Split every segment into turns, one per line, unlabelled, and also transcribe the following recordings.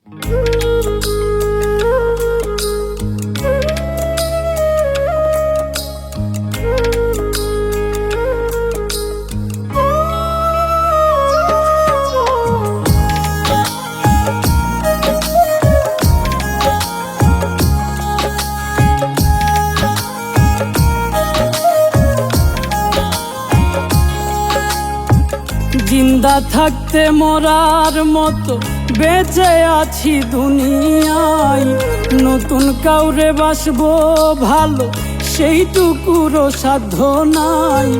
জিন্দা থাকতে মরার মতো বেঁচে আছি দুনিয়ায়, নতুন কাউরে বাসবো ভালো সেইটুকুরও সাধ্য নাই।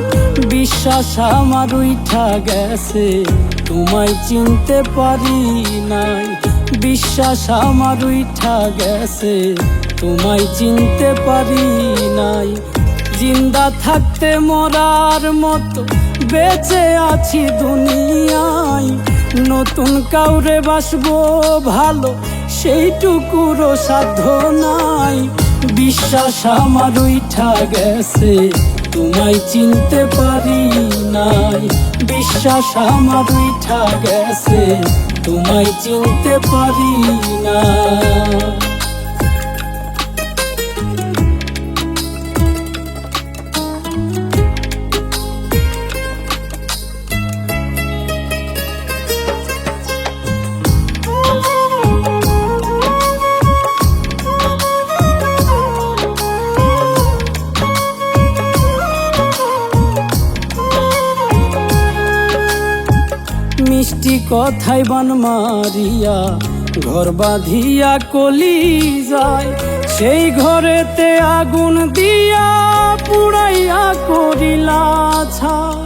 বিশ্বাস আমার উইঠা গেছে, তোমায় চিনতে পারি নাই। বিশ্বাস আমার উইঠা গেছে, তোমায় চিনতে পারি নাই। জিন্দা থাকতে মরার মতো বেঁচে আছি দুনিয়ায়, নতুন কাউরে বাসবো ভালো সেইটুকুরও সাধ্য নাই। বিশ্বাস আমার উইঠা গেছে, তোমায় চিনতে পারি নাই। বিশ্বাস আমার উইঠা গেছে, তোমায় চিনতে পারি না। মিষ্টি কথায় বান মারিয়া ঘর বাঁধিয়া কলি যায়, সেই ঘরেতে আগুন দিয়া পুড়াইয়া করিলা ছাই।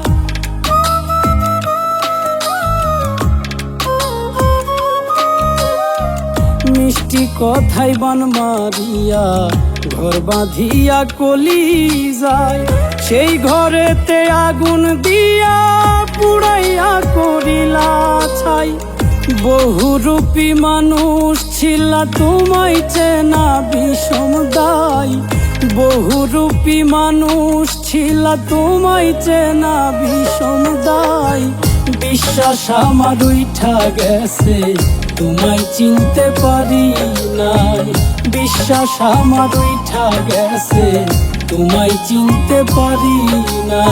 মিষ্টি কথায় বান মারিয়া ঘর বাঁধিয়া কলি যায়, সেই ঘরেতে আগুন দিয়া পুড়াইয়া করিলা ছাই। বহুরূপী মানুষ ছিলা তোমায় চেনা বিষম দায়। বহুরূপী মানুষ ছিলা তোমায় চেনা বিষম দায়। বিশ্বাস আমার উইঠা গেছে, তোমায় চিনতে পারি নাই। বিশ্বাস আমার উইঠা গেছে, তোমায় চিনতে পারি না।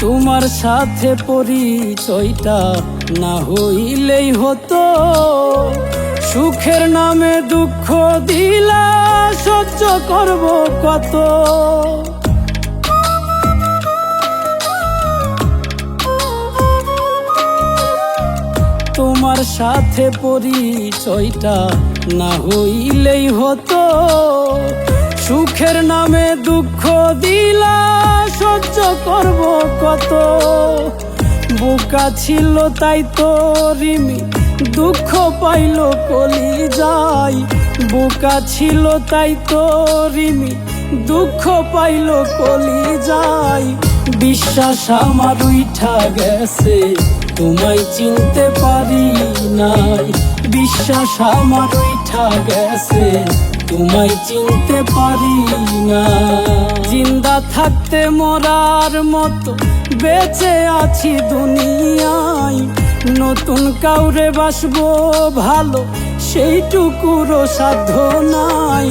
তোমার সাথে পরিচয়টা না হইলেই হতো, সুখের নামে দুঃখ দিলা সহ্য করব কত। তোমার সাথে পরিচয়টা না হইলেই হতো, সুখের নামে দুঃখ দিলা সহ্য করব কত। বোকা ছিল তাই তো রিমি দুঃখ পাইল কলি যায়। বোকা ছিল তাই তো রিমি দুঃখ পাইল কলি যায়। বিশ্বাস আমার উইঠা গেছে, তোমায় চিনতে পারি নাই। বিশ্বাস আমার উইঠা গেছে, তোমায় চিনতে পারি না। জিন্দা থাকতে মরার মতো বেঁচে আছি দুনিয়ায়, নতুন কাউরে বাসবো ভালো সেইটুকুরও সাধ্য নাই।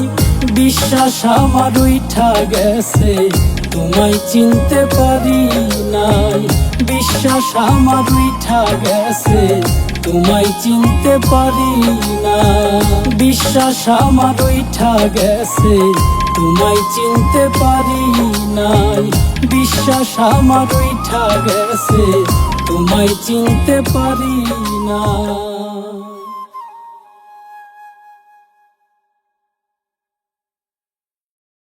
বিশ্বাস আমার উইঠা গেছে, তোমায় চিনতে পারি নাই। বিশ্বাস আমার উইঠা গেছে, তোমায় চিনতে পারি না। বিশ্বাস আমার উইঠা গেছে, তোমায় চিনতে পারি নাই। বিশ্বাস আমার উইঠা গেছে, তোমায় চিনতে পারি না।